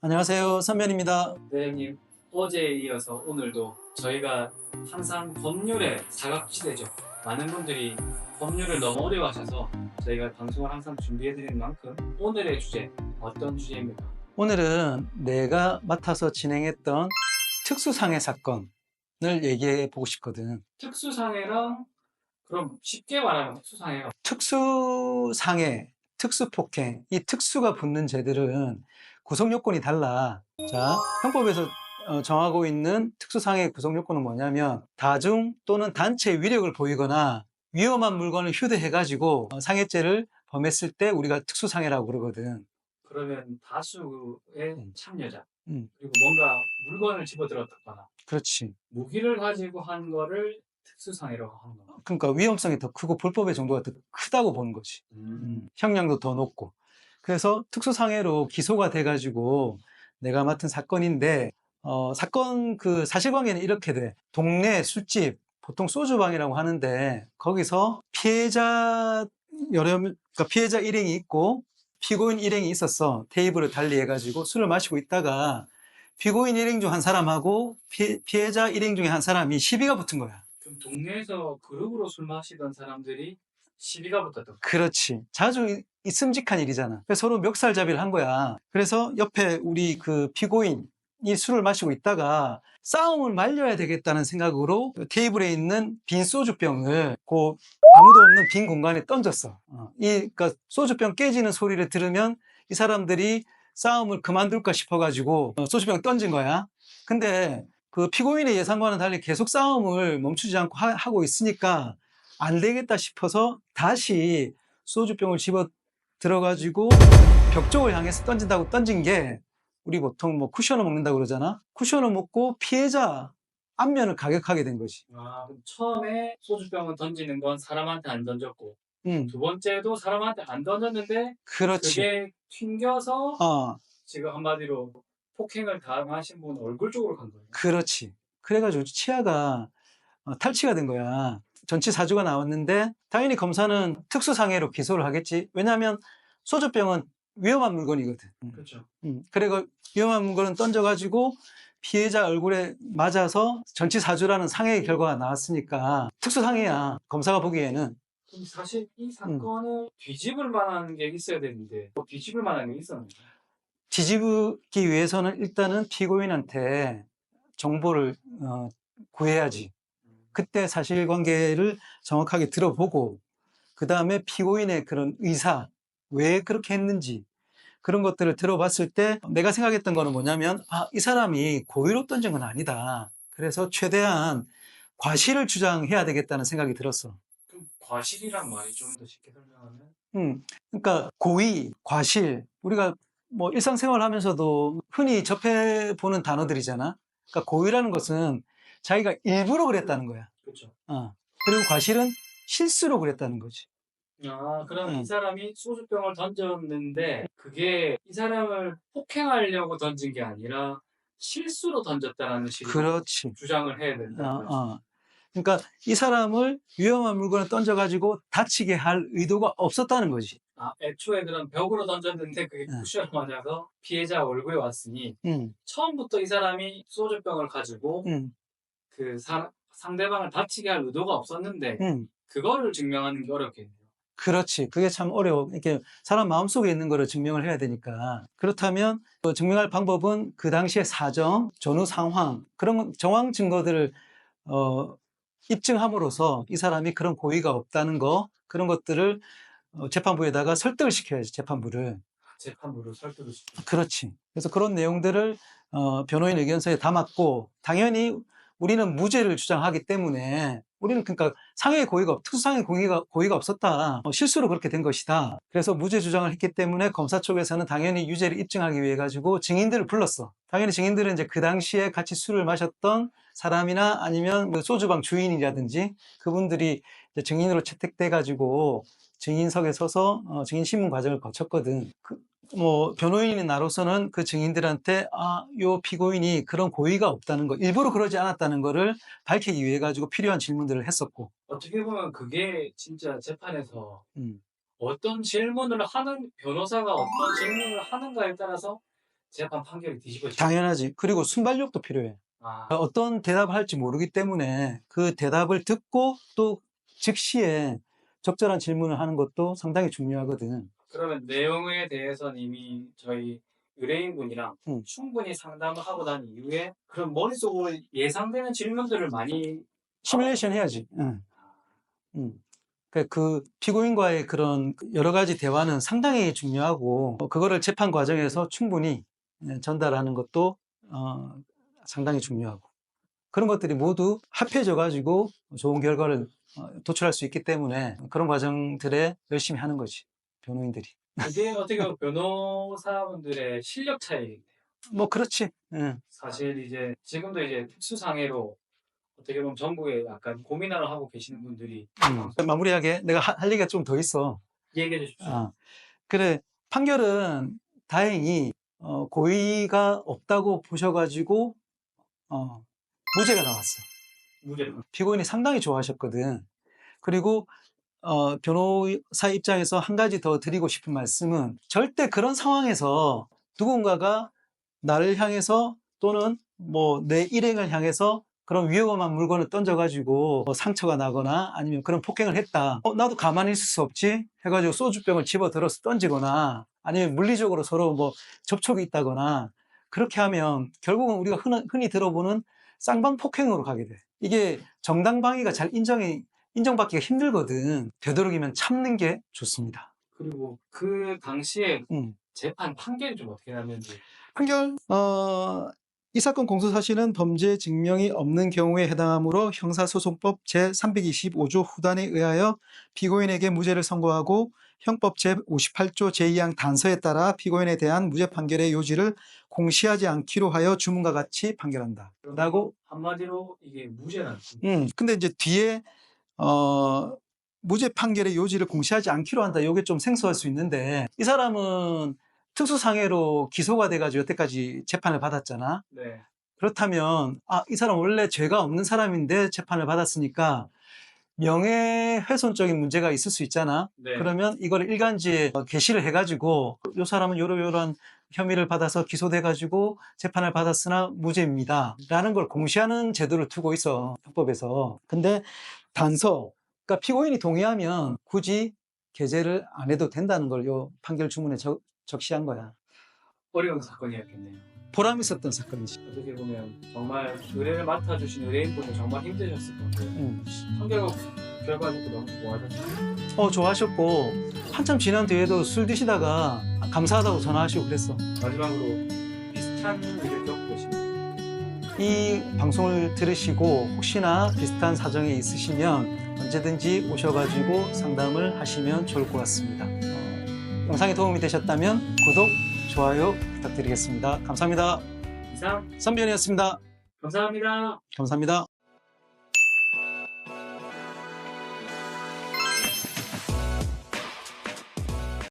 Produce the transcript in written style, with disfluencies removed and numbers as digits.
안녕하세요. 선변입니다. 네, 형님. 어제에 이어서 오늘도 저희가 항상 법률의 사각지대죠. 많은 분들이 법률을 너무 어려워하셔서 저희가 방송을 항상 준비해드리는 만큼 오늘의 주제 어떤 주제입니까? 오늘은 내가 맡아서 진행했던 특수상해 사건을 얘기해 보고 싶거든. 특수상해랑 그럼 쉽게 말하면 특수상해가 특수상해, 특수폭행, 이 특수가 붙는 죄들은 구성 요건이 달라. 자, 형법에서 정하고 있는 특수상해 구성 요건은 뭐냐면 다중 또는 단체 위력을 보이거나 위험한 물건을 휴대해가지고 상해죄를 범했을 때 우리가 특수상해라고 그러거든. 그러면 다수의 음, 참여자 음, 그리고 뭔가 물건을 집어들었거나 그렇지. 무기를 가지고 한 거를 특수상해라고 하는 겁니다. 그러니까 위험성이 더 크고 불법의 정도가 더 크다고 보는 거지. 형량도 더 높고. 그래서 특수상해로 기소가 돼가지고 내가 맡은 사건인데, 사건 그 사실관계는 이렇게 돼. 동네 술집, 보통 소주방이라고 하는데, 거기서 그러니까 피해자 일행이 있고, 피고인 일행이 있었어. 테이블을 달리해가지고 술을 마시고 있다가, 피고인 일행 중 한 사람하고 피해자 일행 중에 한 사람이 시비가 붙은 거야. 그럼 동네에서 그룹으로 술 마시던 사람들이 시비가 붙었던 거예요. 그렇지. 자주 있음직한 일이잖아. 그래서 서로 멱살잡이를 한 거야. 그래서 옆에 우리 그 피고인이 술을 마시고 있다가 싸움을 말려야 되겠다는 생각으로 그 테이블에 있는 빈 소주병을 그 아무도 없는 빈 공간에 던졌어. 그러니까 소주병 깨지는 소리를 들으면 이 사람들이 싸움을 그만둘까 싶어가지고 소주병 던진 거야. 근데 그 피고인의 예상과는 달리 계속 싸움을 멈추지 않고 하고 있으니까 안 되겠다 싶어서 다시 소주병을 집어 들어가지고 벽 쪽을 향해서 던진다고 던진 게 우리 보통 뭐 쿠션을 먹는다고 그러잖아. 쿠션을 먹고 피해자 앞면을 가격하게 된 거지. 아, 그럼 처음에 소주병을 던지는 건 사람한테 안 던졌고, 음, 두 번째도 사람한테 안 던졌는데, 그렇지. 그게 튕겨서 어, 지금 한마디로 폭행을 당하신 분 얼굴 쪽으로 간 거예요. 그렇지. 그래가지고 치아가 탈취가 된 거야. 전치 사주가 나왔는데 당연히 검사는 특수상해로 기소를 하겠지. 왜냐하면 소주병은 위험한 물건이거든. 그렇죠. 그리고 위험한 물건은 던져가지고 피해자 얼굴에 맞아서 전치 사주라는 상해의 결과가 나왔으니까 특수상해야. 검사가 보기에는. 근데 사실 이 음, 사건을 뒤집을 만한 게 있어야 되는데, 뭐 뒤집을 만한 게 있었나요? 뒤집기 위해서는 일단은 피고인한테 정보를 구해야지. 그때 사실관계를 정확하게 들어보고 그 다음에 피고인의 그런 의사, 왜 그렇게 했는지 그런 것들을 들어봤을 때 내가 생각했던 거는 뭐냐면, 이 사람이 고의로 던진 건 아니다. 그래서 최대한 과실을 주장해야 되겠다는 생각이 들었어. 그럼 과실이란 말이 좀 더 쉽게 설명하면? 그러니까 고의, 과실, 우리가 뭐 일상생활 하면서도 흔히 접해보는 단어들이잖아. 그러니까 고의라는 것은 자기가 일부러 그랬다는 거야. 그렇죠. 그리고 과실은 실수로 그랬다는 거지. 아, 그럼 이 응. 사람이 소주병을 던졌는데 그게 이 사람을 폭행하려고 던진 게 아니라 실수로 던졌다라는 식으로 그렇지. 주장을 해야 어, 된다는 거죠. 어. 그러니까 이 사람을 위험한 물건을 던져가지고 다치게 할 의도가 없었다는 거지. 아, 애초에 그럼 벽으로 던졌는데 그게 응, 쿠션 맞아서 피해자 얼굴에 왔으니 응, 처음부터 이 사람이 소주병을 가지고 응, 상대방을 다치게 할 의도가 없었는데 응. 그거를 증명하는 게 어렵겠네요. 그렇지. 그게 참 어려워. 이렇게 사람 마음속에 있는 거를 증명을 해야 되니까. 그렇다면 그 증명할 방법은 그 당시의 사정, 전후 상황, 그런 정황 증거들을 어, 입증함으로써 이 사람이 그런 고의가 없다는 거, 그런 것들을 재판부에다가 설득을 시켜야지, 재판부를. 재판부를 설득을 시키고. 그렇지. 그래서 그런 내용들을 변호인 의견서에 담았고, 당연히 우리는 무죄를 주장하기 때문에 우리는 그러니까 특수상해 고의가 없었다. 실수로 그렇게 된 것이다. 그래서 무죄 주장을 했기 때문에 검사 쪽에서는 당연히 유죄를 입증하기 위해 가지고 증인들을 불렀어. 당연히 증인들은 이제 그 당시에 같이 술을 마셨던 사람이나 아니면 뭐 소주방 주인이라든지 그분들이 이제 증인으로 채택돼 가지고 증인석에 서서 증인 신문 과정을 거쳤거든. 뭐 변호인인 나로서는 그 증인들한테 요 피고인이 그런 고의가 없다는 거, 일부러 그러지 않았다는 거를 밝히기 위해 가지고 필요한 질문들을 했었고. 어떻게 보면 그게 진짜 재판에서 음, 변호사가 어떤 질문을 하는가에 따라서 재판 판결이 뒤집어지죠. 당연하지. 그리고 순발력도 필요해. 아, 어떤 대답을 할지 모르기 때문에 그 대답을 듣고 또 즉시에 적절한 질문을 하는 것도 상당히 중요하거든. 그러면 내용에 대해서는 이미 저희 의뢰인분이랑 충분히 상담을 하고 난 이후에 그럼 머릿속으로 예상되는 질문들을 많이 시뮬레이션 해야지. 응. 응. 그 피고인과의 그런 여러 가지 대화는 상당히 중요하고 그거를 재판 과정에서 충분히 전달하는 것도 상당히 중요하고 그런 것들이 모두 합해져 가지고 좋은 결과를 도출할 수 있기 때문에 그런 과정들에 열심히 하는 거지 변호인들이. 이게 어떻게 보면 변호사분들의 실력 차이인데요. 뭐 그렇지. 응. 사실 이제 지금도 이제 특수상해로 어떻게 보면 전국에 약간 고민을 하고 계시는 분들이 마무리하게 내가 할 얘기가 좀 더 있어. 얘기해 주십시오. 그래 판결은 다행히 고의가 없다고 보셔가지고 무죄가 나왔어. 무죄. 피고인이 상당히 좋아하셨거든. 그리고 변호사 입장에서 한 가지 더 드리고 싶은 말씀은 절대 그런 상황에서 누군가가 나를 향해서 또는 뭐 내 일행을 향해서 그런 위험한 물건을 던져가지고 상처가 나거나 아니면 그런 폭행을 했다. 나도 가만히 있을 수 없지? 해가지고 소주병을 집어들어서 던지거나 아니면 물리적으로 서로 뭐 접촉이 있다거나 그렇게 하면 결국은 우리가 흔히 들어보는 쌍방폭행으로 가게 돼. 이게 정당방위가 잘 인정받기가 힘들거든. 되도록이면 참는 게 좋습니다. 그리고 그 당시에 재판 판결이 좀 어떻게 났는지. 판결, 이 사건 공소사실은 범죄 증명이 없는 경우에 해당하므로 형사소송법 제325조 후단에 의하여 피고인에게 무죄를 선고하고 형법 제58조 제2항 단서에 따라 피고인에 대한 무죄 판결의 요지를 공시하지 않기로 하여 주문과 같이 판결한다. 라고. 한마디로 이게 무죄라는. 근데 이제 뒤에 무죄 판결의 요지를 공시하지 않기로 한다. 이게 좀 생소할 수 있는데 이 사람은 특수상해로 기소가 돼가지고 여태까지 재판을 받았잖아. 네. 그렇다면 이 사람 원래 죄가 없는 사람인데 재판을 받았으니까 명예훼손적인 문제가 있을 수 있잖아. 네. 그러면 이걸 일간지에 게시를 해가지고 이 사람은 요런 혐의를 받아서 기소돼가지고 재판을 받았으나 무죄입니다. 라는 걸 공시하는 제도를 두고 있어. 형법에서. 근데 단서, 그러니까 피고인이 동의하면 굳이 게재를 안 해도 된다는 걸 요 판결 주문에 적시한 거야. 어려운 사건이었겠네요. 보람 있었던 사건이지. 어떻게 보면 정말 의뢰를 맡아주신 의뢰인분은 정말 힘드셨을 거고 판결 결과도 너무 좋아하셨어요. 좋아하셨고 한참 지난 뒤에도 술 드시다가 감사하다고 전화하시고 그랬어. 마지막으로 비슷한 일을 겪고 계십니다. 이 방송을 들으시고 혹시나 비슷한 사정이 있으시면 언제든지 오셔가지고 상담을 하시면 좋을 것 같습니다. 영상이 도움이 되셨다면 구독, 좋아요 부탁드리겠습니다. 감사합니다. 이상 선변이었습니다. 감사합니다. 감사합니다.